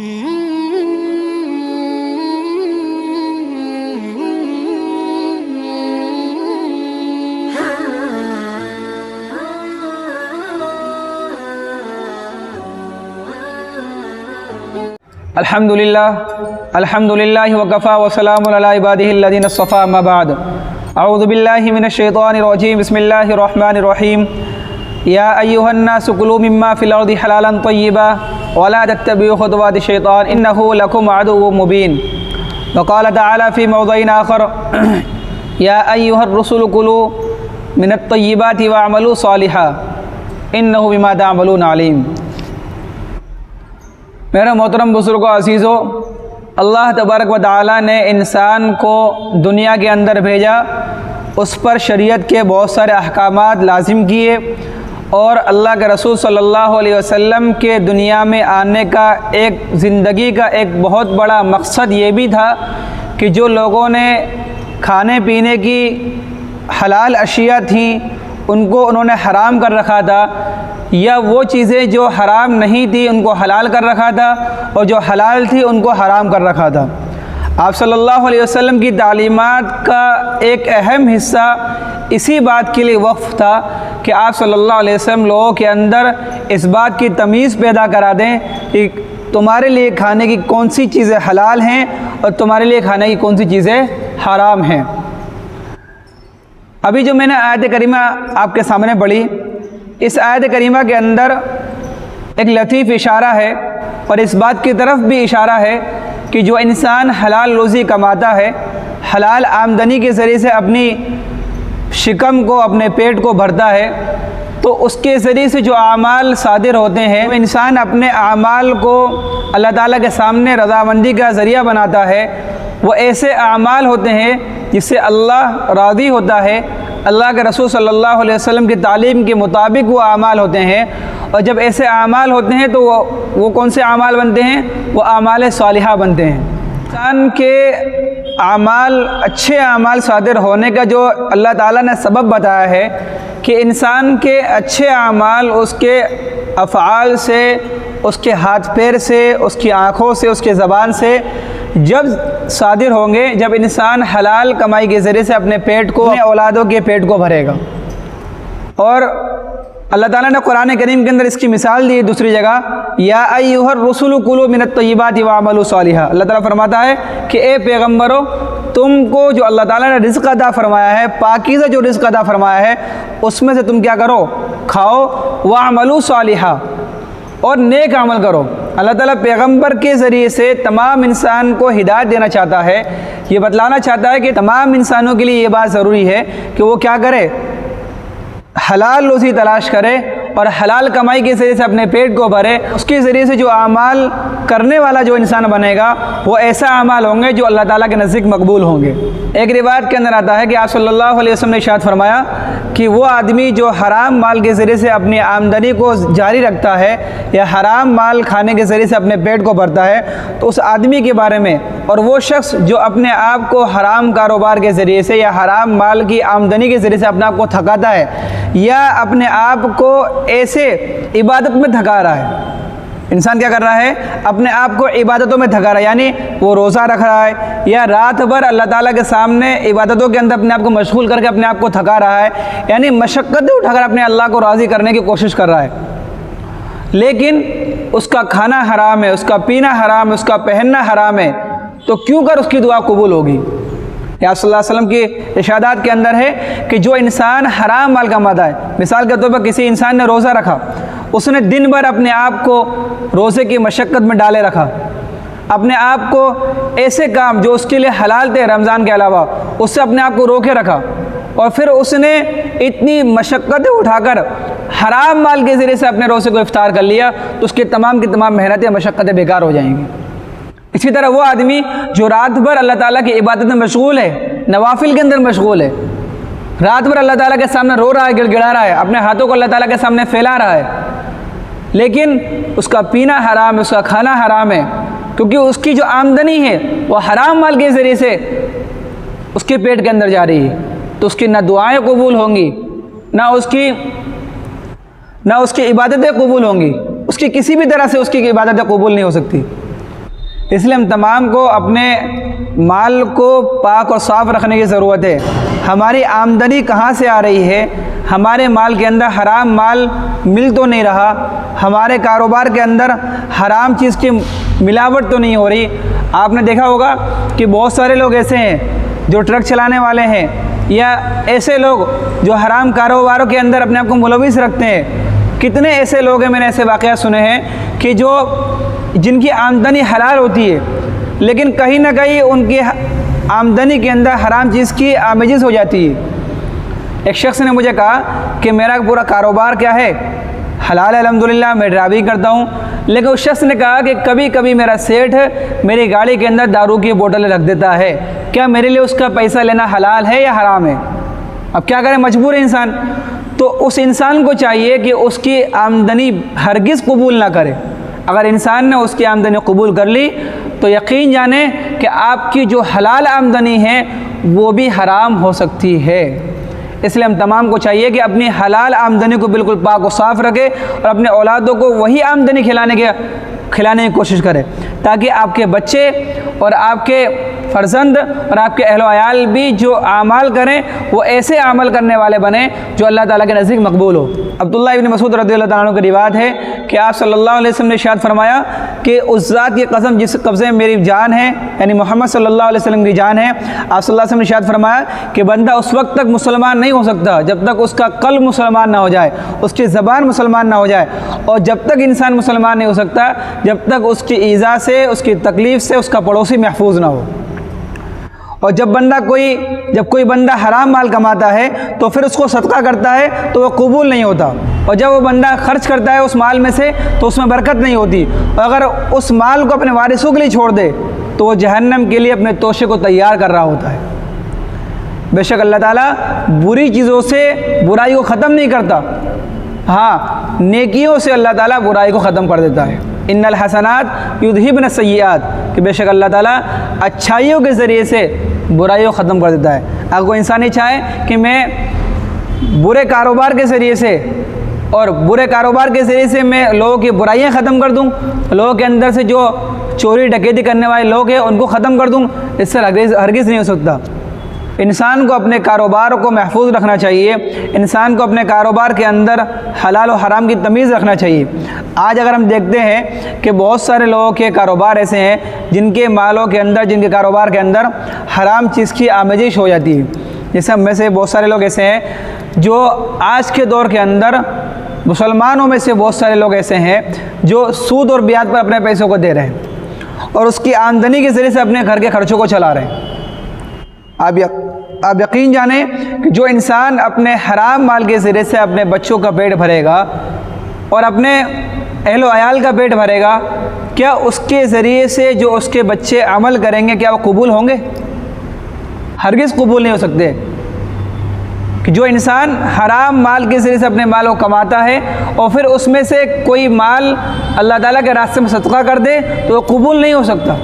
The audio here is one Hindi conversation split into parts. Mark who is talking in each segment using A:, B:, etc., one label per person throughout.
A: अल्हम्दुलिल्लाह वकफ़ा वसलामुन अला इबादिहिल्लज़ीना इस्तफ़ा अम्मा बाद अऊज़ु बिल्लाहि मिनश्शैतानिर रजीम बिस्मिल्लाहिर रहमानिर रहीम या अय्युहन्नासु कुलू मिम्मा फ़िल अर्दि हलालन तय्यिबा वला तत्तबिउ खुतवातिश शैतान इन्नहु लकुम अदुव्वुम मुबीन वक़ाल तआला फ़ी मौज़िइन आख़र या अय्युहर रुसुलु कुलू मिनत तय्यिबाति वअमलू सालिहा इन्नहु बिमा तअमलून अलीम। मेरे मोहतरम बुज़ुर्गो अज़ीज़ो, अल्लाह तबारक व तआला ने इंसान को दुनिया के अंदर भेजा, उस पर शरीयत के बहुत सारे अहकामात लाजिम किए और अल्लाह के रसूल सल्लल्लाहु अलैहि वसल्लम के दुनिया में आने का एक ज़िंदगी का एक बहुत बड़ा मकसद ये भी था कि जो लोगों ने खाने पीने की हलाल अशिया थी उनको उन्होंने हराम कर रखा था, या वो चीज़ें जो हराम नहीं थी उनको हलाल कर रखा था और जो हलाल थी उनको हराम कर रखा था। आप सल्लल्लाहु अलैहि वसल्लम की तालीमात का एक अहम हिस्सा इसी बात के लिए वक्फ था कि आप सल्लल्लाहु अलैहि वसल्लम लोगों के अंदर इस बात की तमीज़ पैदा करा दें कि तुम्हारे लिए खाने की कौन सी चीज़ें हलाल हैं और तुम्हारे लिए खाने की कौन सी चीज़ें हराम हैं। अभी जो मैंने आयत करीमा आपके सामने पढ़ी, इस आयत करीमा के अंदर एक लतीफ़ इशारा है और इस बात की तरफ भी इशारा है कि जो इंसान हलाल रोज़ी कमाता है, हलाल आमदनी के ज़रिए से अपनी शिकम को, अपने पेट को भरता है, तो उसके ज़रिए से जो आमाल सादिर होते हैं, तो इंसान अपने आमाल को अल्लाह ताला के सामने रज़ामंदी का ज़रिया बनाता है। वो ऐसे आमाल होते हैं जिससे अल्लाह राज़ी होता है, अल्लाह के रसूल सल्लल्लाहु अलैहि वसल्लम की तालीम के मुताबिक वो आमाल होते हैं। और जब ऐसे आमाल होते हैं तो वो कौन से आमाल बनते हैं? वो आमाल सालिहा बनते हैं। इंसान के आमाल, अच्छे आमाल सादिर होने का जो अल्लाह ताला ने सबब बताया है कि इंसान के अच्छे आमाल उसके अफ़आल से, उसके हाथ पैर से, उसकी आँखों से, उसके ज़बान से जब सादिर होंगे, जब इंसान हलाल कमाई के ज़रिए से अपने पेट को, अपने औलादों के पेट को भरेगा। और अल्लाह ताला ने कुरान करीम के अंदर इसकी मिसाल दी दूसरी जगह, या अय्युहर रुसुलु कुलू मिनत तय्यिबाति वअमलू सालिहा। अल्लाह ताला फरमाता है कि ए पैगम्बरों, तुमको जो अल्लाह ताला ने रिज़्क़ अता फरमाया है, पाकीज़ा जो रिज़्क़ अता फरमाया है, उसमें से तुम क्या करो? खाओ। वअमलू सालिहा, और नेक अमल करो। अल्लाह ताला पैगंबर के ज़रिए से तमाम इंसान को हिदायत देना चाहता है, ये बतलाना चाहता है कि तमाम इंसानों के लिए ये बात ज़रूरी है कि वो क्या करे? हलाल रोज़ी तलाश करे और हलाल कमाई के ज़रिए से अपने पेट को भरे। उसके ज़रिए से जो आमाल करने वाला जो इंसान बनेगा वो ऐसा आमाल होंगे जो अल्लाह ताला के नज़दीक मकबूल होंगे। एक रिवायत के अंदर आता है कि आप सल्लल्लाहु अलैहि वसल्लम ने इरशाद फरमाया कि वो आदमी जो हराम माल के ज़रिए से अपनी आमदनी को जारी रखता है या हराम माल खाने के ज़रिए से अपने पेट को भरता है, तो उस आदमी के बारे में, और वो शख्स जो अपने आप को हराम कारोबार के ज़रिए से या हराम माल की आमदनी के ज़रिए से अपने आप को थकाता है या अपने आप को ऐसे इबादत में थका रहा है। इंसान क्या कर रहा है? अपने आप को इबादतों में थका रहा है, यानी वो रोज़ा रख रहा है या रात भर अल्लाह ताला के सामने इबादतों के अंदर अपने आप को मशगूल करके अपने आप को थका रहा है, यानी मशक्क़तें उठाकर अपने अल्लाह को राज़ी करने की कोशिश कर रहा है। लेकिन उसका खाना हराम है, उसका पीना हराम है, उसका पहनना हराम है, तो क्यों कर उसकी दुआ कबूल होगी? या सल्लल्लाहु अलैहि वसल्लम की इरशादात के अंदर है कि जो इंसान हराम माल कमाता है, मिसाल के तौर पर किसी इंसान ने रोज़ा रखा, उसने दिन भर अपने आप को रोज़े की मशक्क़त में डाले रखा, अपने आप को ऐसे काम जो उसके लिए हलाल थे रमज़ान के अलावा उससे अपने आप को रोके रखा, और फिर उसने इतनी मशक्क़तें उठाकर हराम माल के ज़रिए से अपने रोज़े को इफ्तार कर लिया, तो उसकी तमाम की तमाम मेहनतें, मशक्क़तें बेकार हो जाएंगी। इसी तरह वो आदमी जो रात भर अल्लाह ताला की इबादत में मशगूल है, नवाफिल के अंदर मशगूल है, रात भर अल्लाह ताला के सामने रो रहा है, गिड़गिड़ा रहा है, अपने हाथों को अल्लाह ताला के सामने फैला रहा है, लेकिन उसका पीना हराम है, उसका खाना हराम है, क्योंकि उसकी जो आमदनी है वो हराम माल के ज़रिए से उसके पेट के अंदर जा रही है, तो उसकी ना दुआएँ कबूल होंगी, ना उसकी इबादतें कबूल होंगी, उसकी किसी भी तरह से उसकी इबादतें कबूल नहीं हो सकती। इसलिए हम तमाम को अपने माल को पाक और साफ़ रखने की ज़रूरत है। हमारी आमदनी कहाँ से आ रही है, हमारे माल के अंदर हराम माल मिल तो नहीं रहा, हमारे कारोबार के अंदर हराम चीज़ की मिलावट तो नहीं हो रही। आपने देखा होगा कि बहुत सारे लोग ऐसे हैं जो ट्रक चलाने वाले हैं या ऐसे लोग जो हराम कारोबारों के अंदर अपने आप को मुलविस रखते हैं। कितने ऐसे लोग हैं, मैंने ऐसे वाक़या सुने हैं कि जो जिनकी आमदनी हलाल होती है लेकिन कहीं ना कहीं उनकी आमदनी के अंदर हराम चीज़ की आमेजिश हो जाती है। एक शख्स ने मुझे कहा कि मेरा पूरा कारोबार क्या है, हलाल है अल्हम्दुलिल्लाह, मैं ड्राइविंग करता हूँ, लेकिन उस शख्स ने कहा कि कभी कभी मेरा सेठ मेरी गाड़ी के अंदर दारू की बोतलें रख देता है, क्या मेरे लिए उसका पैसा लेना हलाल है या हराम है? अब क्या करें, मजबूर है इंसान। तो उस इंसान को चाहिए कि उसकी आमदनी हरगिज़ कबूल ना करे। अगर इंसान ने उसकी आमदनी कबूल कर ली तो यकीन जाने कि आपकी जो हलाल आमदनी है वो भी हराम हो सकती है। इसलिए हम तमाम को चाहिए कि अपनी हलाल आमदनी को बिल्कुल पाक और साफ़ रखे और अपने औलादों को वही आमदनी खिलाने की कोशिश करें ताकि आपके बच्चे और आपके फ़र्जंद और आपके अहलो अयाल भी जो आमाल करें वो ऐसे अमल करने वाले बने जो अल्लाह ताला के नज़दीक मकबूल हो। अब्दुल्लाह इब्न मसूद रज़ियल्लाहु ताला अन्हु की रिवायत है कि आप सल्लल्लाहु अलैहि वसल्लम ने इरशाद फरमाया कि उस ज़ात की कसम जिस कब्ज़े में मेरी जान है, यानी मोहम्मद सल्लल्लाहु अलैहि वसल्लम की जान है, आप सल्लल्लाहु अलैहि वसल्लम ने इरशाद फरमाया कि बंदा उस वक्त तक मुसलमान नहीं हो सकता जब तक उसका कल्ब मुसलमान ना हो जाए, उसकी ज़बान मुसलमान ना हो जाए, और जब तक इंसान मुसलमान नहीं हो सकता जब तक उसकी ईज़ा से, उसकी तकलीफ़ से उसका पड़ोसी महफूज ना हो। और जब कोई बंदा हराम माल कमाता है तो फिर उसको सदका करता है तो वह कबूल नहीं होता, और जब वो बंदा खर्च करता है उस माल में से तो उसमें बरकत नहीं होती, और अगर उस माल को अपने वारिसों के लिए छोड़ दे तो वो जहन्नम के लिए अपने तोशे को तैयार कर रहा होता है। बेशक अल्लाह ताला बुरी चीज़ों से बुराई को ख़त्म नहीं करता, हाँ नेकियों से अल्लाह ताला बुराई को ख़त्म कर देता है। इन्नल हसनात युज़हिबन सय्यात, कि बेशक अल्लाह ताला अच्छाइयों के ज़रिए से बुराइयों को ख़त्म कर देता है। अगर कोई इंसान ही चाहे कि मैं बुरे कारोबार के ज़रिए से मैं लोगों की बुराइयां ख़त्म कर दूं, लोगों के अंदर से जो चोरी डकैती करने वाले लोग हैं उनको ख़त्म कर दूं, इससे हरगिज़ नहीं हो सकता। इंसान को अपने कारोबार को महफूज रखना चाहिए, इंसान को अपने कारोबार के अंदर हलाल और हराम की तमीज़ रखना चाहिए। आज अगर हम देखते हैं कि बहुत सारे लोगों के कारोबार ऐसे हैं जिनके मालों के अंदर, जिनके कारोबार के अंदर हराम चीज़ की आमेजिश हो जाती है। जैसे हम में से बहुत सारे लोग ऐसे हैं जो आज के दौर के अंदर, मुसलमानों में से बहुत सारे लोग ऐसे हैं जो सूद और ब्याज पर अपने पैसों को दे रहे हैं और उसकी आमदनी के ज़रिए से अपने घर के खर्चों को चला रहे हैं। आप यकीन जाने कि जो इंसान अपने हराम माल के ज़रिए से अपने बच्चों का पेट भरेगा और अपने अहलो अयाल का पेट भरेगा, क्या उसके ज़रिए से जो उसके बच्चे अमल करेंगे क्या वो कबूल होंगे? हरगिज़ कबूल नहीं हो सकते। कि जो इंसान हराम माल के ज़रिए से अपने माल को कमाता है और फिर उसमें से कोई माल अल्लाह ताला के रास्ते में सदका कर दे तो वो कबूल नहीं हो सकता।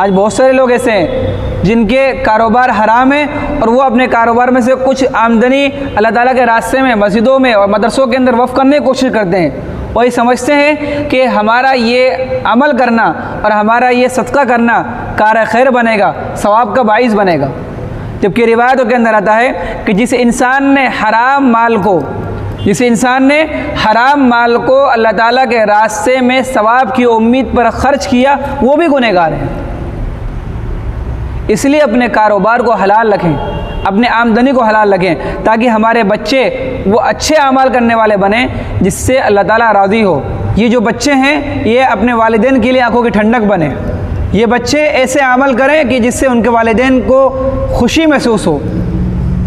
A: आज बहुत सारे लोग ऐसे हैं जिनके कारोबार हराम है और वो अपने कारोबार में से कुछ आमदनी अल्लाह ताला के रास्ते में, मस्जिदों में और मदरसों के अंदर वक़्फ़ करने की कोशिश करते हैं। वही समझते हैं कि हमारा ये अमल करना और हमारा ये सदका करना कार खैर बनेगा, सवाब का बाइस बनेगा। जबकि रिवायतों के अंदर आता है कि जिस इंसान ने हराम माल को अल्लाह ताला के रास्ते में सवाब की उम्मीद पर ख़र्च किया वो भी गुनहगार है। इसलिए अपने कारोबार को हलाल रखें, अपने आमदनी को हलाल रखें ताकि हमारे बच्चे वो अच्छे अमाल करने वाले बने जिससे अल्लाह ताला राज़ी हो। ये जो बच्चे हैं ये अपने वालिदैन के लिए आंखों की ठंडक बने। ये बच्चे ऐसे अमल करें कि जिससे उनके वालिदैन को खुशी महसूस हो।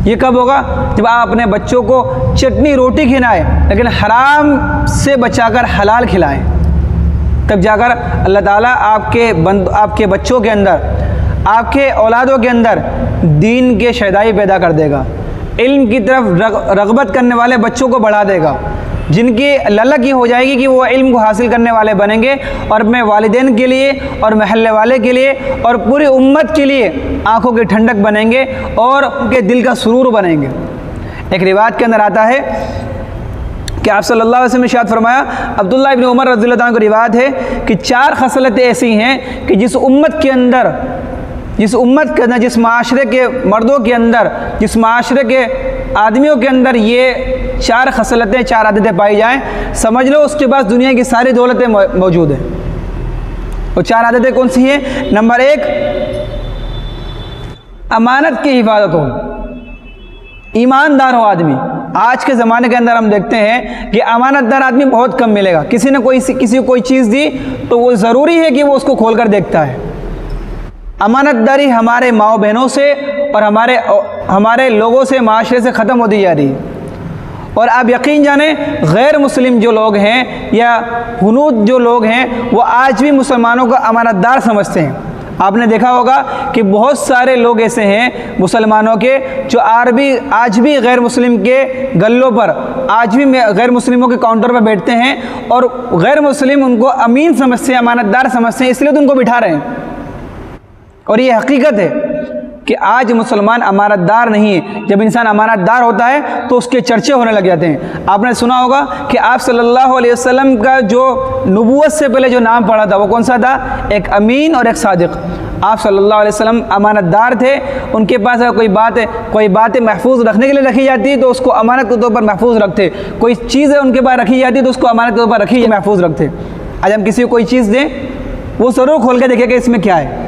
A: ये कब होगा? जब आप अपने बच्चों को चटनी रोटी खिलाएं लेकिन हराम से बचाकर हलाल खिलाएं, तब जाकर अल्लाह ताला आपके बच्चों के अंदर, आपके औलादों के अंदर दीन के शहदाई पैदा कर देगा। इल्म की तरफ रग़बत करने वाले बच्चों को बढ़ा देगा, जिनकी ललक ये हो जाएगी कि वो इल्म को हासिल करने वाले बनेंगे और अपने वालिदैन के लिए और महल्ले वाले के लिए और पूरी उम्मत के लिए आँखों की ठंडक बनेंगे और उनके दिल का सुरूर बनेंगे। एक रिवायत के अंदर आता है कि आप सल्लल्लाहु अलैहि वसल्लम ने इरशाद फरमाया, अब्दुल्लाह इब्न उमर रज़ियल्लाहु अन्हु को रिवायत है कि 4 खसलतें ऐसी हैं कि जिस उम्मत के अंदर, जिस माशरे के मर्दों के अंदर, जिस माशरे के आदमियों के अंदर ये 4 खसलतें, 4 आदतें पाई जाएं, समझ लो उसके पास दुनिया की सारी दौलतें मौजूद हैं। वो 4 आदतें कौन सी हैं? नंबर 1, अमानत की हिफाजत हो, ईमानदार हो आदमी। आज के ज़माने के अंदर हम देखते हैं कि अमानतदार आदमी बहुत कम मिलेगा। किसी ने किसी को कोई चीज़ दी तो वो ज़रूरी है कि वो उसको खोल कर देखता है। अमानतदारी हमारे माओ बहनों से और हमारे लोगों से, माशरे से ख़त्म होती जा रही है। और आप यकीन जाने, गैर मुस्लिम जो लोग हैं या हुनूद जो लोग हैं, वो आज भी मुसलमानों को अमानतदार समझते हैं। आपने देखा होगा कि बहुत सारे लोग ऐसे हैं मुसलमानों के जो आज भी गैर मुस्लिम के गल्लों पर, आज भी गैर मुस्लिमों के काउंटर पर बैठते हैं और गैर मुस्लिम उनको अमीन समझते हैं, अमानतदार समझते हैं, इसलिए तो उनको बिठा रहे हैं। और ये हकीकत है कि आज मुसलमान अमानतदार नहीं है। जब इंसान अमानतदार होता है तो उसके चर्चे होने लग जाते हैं। आपने सुना होगा कि आप सल्लल्लाहु अलैहि वसल्लम का जो नबूवत से पहले जो नाम पड़ा था वो कौन सा था? एक अमीन और एक सादिक। आप सल्लल्लाहु अलैहि वसल्लम अमानतदार थे। उनके पास अगर कोई बातें महफूज रखने के लिए रखी जाती तो उसको अमानत के तौर पर महफूज रखते। कोई चीज़ है उनके पास रखी जाती तो उसको अमानत के तौर पर रखी महफूज रखते। आज हम किसी को कोई चीज़ दें, वो ज़रूर खोल के देखें कि इसमें क्या है।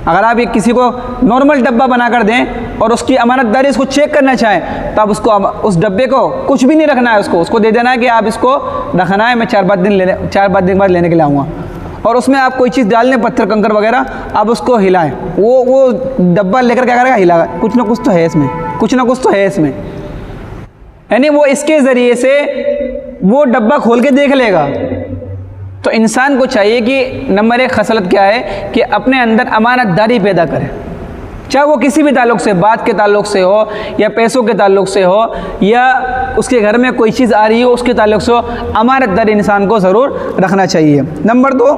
A: अगर आप किसी को नॉर्मल डब्बा बना कर दें और उसकी अमानतदारी उसको चेक करना चाहें तो आप उसको उस डब्बे को कुछ भी नहीं रखना है, उसको दे देना है कि आप इसको रखना है, मैं 4-5 दिन बाद लेने के लिए आऊँगा। और उसमें आप कोई चीज़ डाल दें, पत्थर कंकर वगैरह, आप उसको हिलाएं, वो डब्बा लेकर क्या करेगा? हिलाएगा। कुछ ना कुछ तो है इसमें, कुछ ना कुछ तो है इसमें। यानी वो इसके ज़रिए से वो डब्बा खोल के देख लेगा। तो इंसान को चाहिए कि नंबर 1 खसलत क्या है कि अपने अंदर अमानतदारी पैदा करे, चाहे वो किसी भी ताल्लुक़ से, बात के ताल्लुक़ से हो या पैसों के ताल्लुक़ से हो या उसके घर में कोई चीज़ आ रही हो उसके ताल्लुक़ से हो। अमानतदारी इंसान को ज़रूर रखना चाहिए। नंबर 2,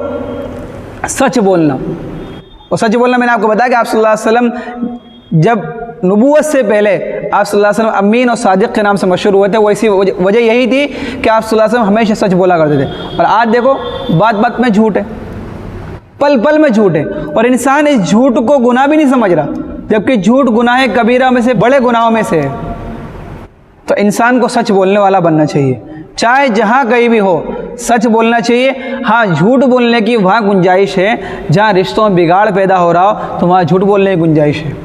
A: सच बोलना। और सच बोलना मैंने आपको बताया कि आप सल्लल्लाहु अलैहि वसल्लम जब नबूवत से पहले आप सल्लल्लाहु अलैहि वसल्लम अमीन और सादिक के नाम से मशहूर हुए थे, वैसी वजह यही थी कि आप सल्लल्लाहु अलैहि वसल्लम हमेशा सच बोला करते थे। और आज देखो, बात बात में झूठ है, पल पल में झूठ है। और इंसान इस झूठ को गुनाह भी नहीं समझ रहा, जबकि झूठ गुनाह कबीरा में से, बड़े गुनाहों में से है। तो इंसान को सच बोलने वाला बनना चाहिए, चाहे जहाँ कहीं भी हो सच बोलना चाहिए। हाँ, झूठ बोलने की वहाँ गुंजाइश है, जहाँ रिश्तों में बिगाड़ पैदा हो रहा हो तो वहाँ झूठ बोलने की गुंजाइश है।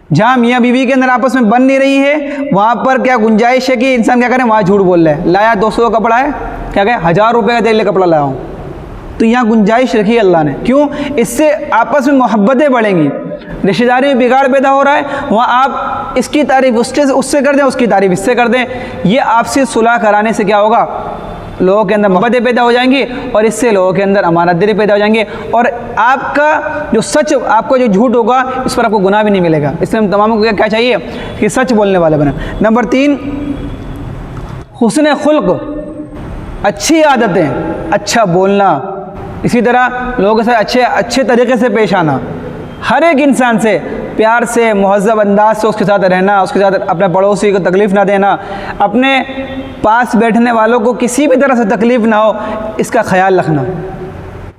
A: जहाँ मियाँ बीवी के अंदर आपस में बन नहीं रही है, वहाँ पर क्या गुंजाइश है कि इंसान क्या करे? वहाँ झूठ बोल रहे हैं। लाया 200 का कपड़ा है, क्या कहे? 1000 रुपये का तेल कपड़ा लाया हूँ। तो यहाँ गुंजाइश रखी है अल्लाह ने। क्यों? इससे आपस में मोहब्बतें बढ़ेंगी, रिश्तेदारी में बिगाड़ पैदा हो रहा है, वहाँ आप इसकी तारीफ़ उससे कर दें, उसकी तारीफ़ इससे कर दें। ये आपसे सुलह कराने से क्या होगा? लोगों के अंदर मोहब्बतें पैदा हो जाएंगी और इससे लोगों के अंदर अमानतदारी पैदा हो जाएंगे। और आपका जो सच, आपको जो झूठ होगा, इस पर आपको गुनाह भी नहीं मिलेगा। इसलिए हम तमाम को क्या चाहिए कि सच बोलने वाले बने। नंबर 3, हुस्न खुल्क, अच्छी आदतें, अच्छा बोलना, इसी तरह लोगों के साथ अच्छे तरीके से पेश आना, हर एक इंसान से प्यार से, मुहज़्ज़ब अंदाज से उसके साथ रहना, उसके साथ अपने पड़ोसी को तकलीफ़ ना देना, अपने पास बैठने वालों को किसी भी तरह से तकलीफ़ ना हो, इसका ख्याल रखना।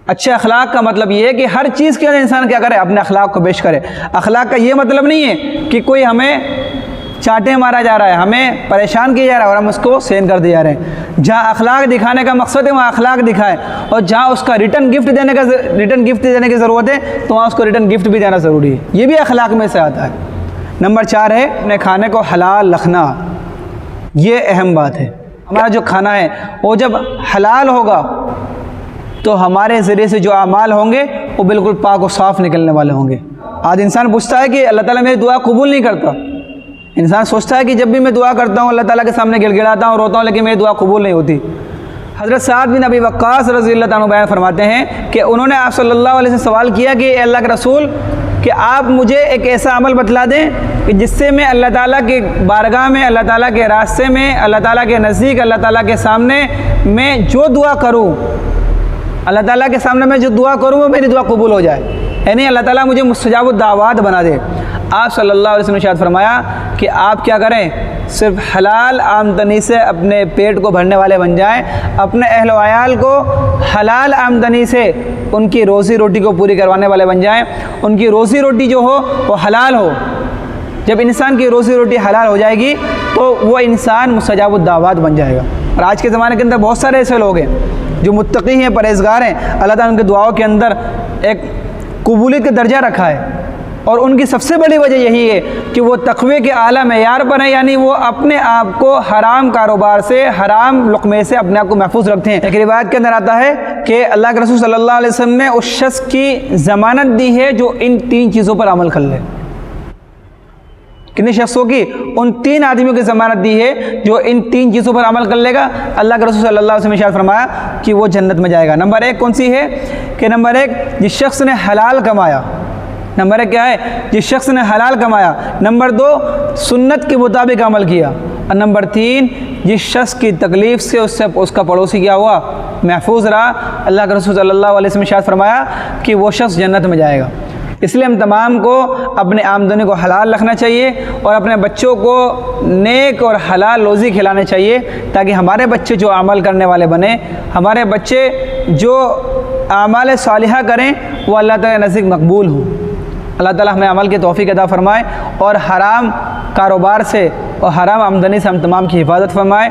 A: अच्छे अखलाक का मतलब ये है कि हर चीज़ के अंदर इंसान क्या करे? अपने अखलाक को पेश करे। अखलाक का ये मतलब नहीं है कि कोई हमें चांटे मारा जा रहा है, हमें परेशान किया जा रहा है और हम उसको सहन कर दिए जा रहे हैं। जहाँ अखलाक दिखाने का मकसद है वहाँ अखलाक दिखाएं, और जहाँ उसका रिटर्न गिफ्ट देने की ज़रूरत है तो वहाँ उसको रिटर्न गिफ्ट भी देना ज़रूरी है। ये भी अखलाक में से आता है। नंबर 4 है अपने खाने को हलाल रखना। ये अहम बात है। हमारा जो खाना है वो जब हलाल होगा तो हमारे ज़रिए से जो अमाल होंगे वो बिल्कुल पाक और साफ़ निकलने वाले होंगे। आज इंसान पूछता है कि अल्लाह ताला मेरी दुआ कबूल नहीं करता। इंसान सोचता है कि जब भी मैं दुआ करता हूँ, अल्लाह ताला के सामने गिड़गिड़ाता हूँ, रोता हूँ, लेकिन मेरी दुआ कबूल नहीं होती। हज़रत साद बिन अबी वक्कास रज़ियल्लाहु अन्हु बयान फरमाते हैं कि उन्होंने आप सल्लल्लाहु अलैहि वसल्लम से सवाल किया कि अल्लाह के रसूल, कि आप मुझे एक ऐसा अमल बतला दें कि जिससे मैं अल्लाह ताला के बारगाह में, अल्लाह ताला के रास्ते में, अल्लाह ताला के नज़दीक, अल्लाह ताला के सामने मैं जो दुआ करूँ अल्लाह ताला के सामने मैं जो दुआ करूँ वो मेरी दुआ कबूल हो जाए, यानी अल्लाह ताला मुझे मुस्तजाब दावात बना दे। आप सल्लल्लाहु अलैहि वसल्लम ने इरशाद फरमाया कि आप क्या करें, सिर्फ हलाल आमदनी से अपने पेट को भरने वाले बन जाएं, अपने अहल व अयाल को हलाल आमदनी से उनकी रोज़ी रोटी को पूरी करवाने वाले बन जाएं, उनकी रोज़ी रोटी जो हो वो हलाल हो। जब इंसान की रोज़ी रोटी हलाल हो जाएगी तो वो इंसान मुस्तजाब दावात बन जाएगा। और आज के ज़माने के अंदर बहुत सारे ऐसे लोग हैं जो मुत्तकी हैं, परहेज़गार हैं, अल्लाह ताला उनकी दुआओं के अंदर एक कबूलियत का दर्जा रखा है, और उनकी सबसे बड़ी वजह यही है कि वो तक़वे के आला मेयार पर है, यानी वो अपने आप को हराम कारोबार से, हराम लुक़मे से अपने आप को महफूज रखते हैं। एक रिवायत के अंदर आता है कि अल्लाह के रसूल सल्लल्लाहु अलैहि वसल्लम ने उस शख्स की ज़मानत दी है जो इन 3 चीज़ों पर अमल कर ले। कितने शख्सों की? उन 3 आदमियों की ज़मानत दी है जो इन 3 चीज़ों पर अमल कर लेगा। अल्लाह के रसूल सल्लल्लाहु अलैहि वसल्लम ने इरशाद फरमाया कि वो जन्नत में जाएगा। नंबर 1 कौन सी है कि नंबर 1 जिस शख्स ने हलाल कमाया। नंबर 1 क्या है? जिस शख्स ने हलाल कमाया। नंबर 2 सुन्नत के मुताबिक अमल किया। और नंबर 3 जिस शख्स की तकलीफ़ से उससे उसका पड़ोसी क्या हुआ, महफूज रहा। अल्लाह के रसूल सल्लल्लाहु अलैहि वसल्लम ने इरशाद फरमाया कि वो शख्स जन्नत में जाएगा। इसलिए हम तमाम को अपने आमदनी को हलाल रखना चाहिए और अपने बच्चों को नेक और हलाल रोज़ी खिलाने चाहिए, ताकि हमारे बच्चे जो अमल करने वाले बने, हमारे बच्चे जो आमाल सालिहा करें वो अल्लाह ताला के नज़दीक मकबूल हो। अल्लाह ताला हमें अमल की तौफ़ीक़ अता फ़रमाए और हराम कारोबार से और हराम आमदनी से हम तमाम की हिफाजत फरमाए।